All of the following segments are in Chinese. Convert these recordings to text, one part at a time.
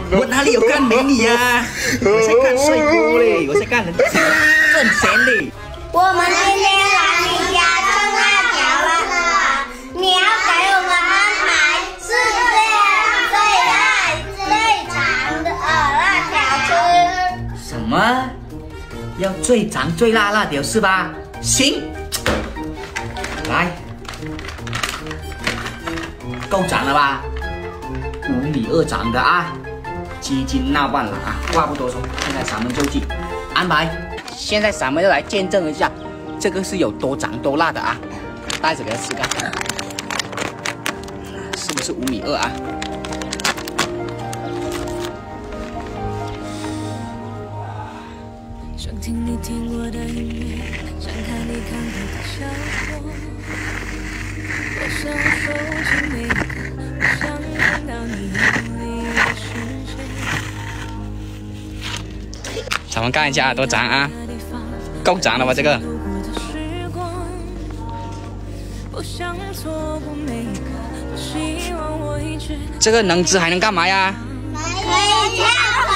我哪里有看美女呀？我在看帅哥嘞，我在看人挣钱嘞。我们今天来你家种辣条了，你要给我们安排世界上最长的辣条吃。什么？要最长最辣辣条是吧？行，来，够长了吧？5米2长的啊，基金那万了啊！话不多说，现在咱们就去安排。现在咱们就来见证一下，这个是有多长多辣的啊！带着给他吃看，是不是5米2啊？想听你听过的音乐，想看你看过的小说。我想收集每一刻，我想看到你眼里的世界。咱们看一下多长啊，够长了吧？这个。这个能吃还能干嘛呀？可以跳河，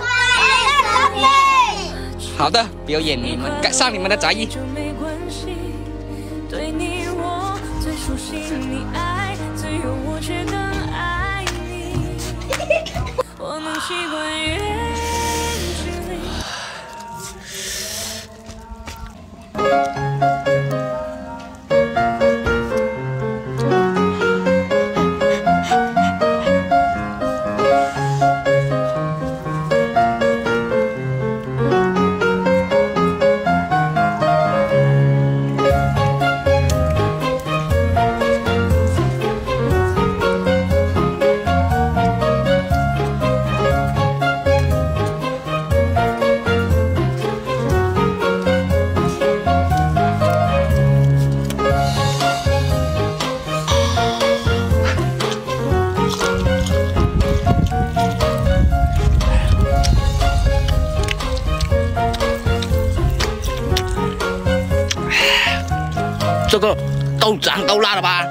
可以生病。好的，表演你们上你们的才艺。对你我最熟悉，你爱只有我却更爱你。我能习惯远距离。这个够长够辣了吧？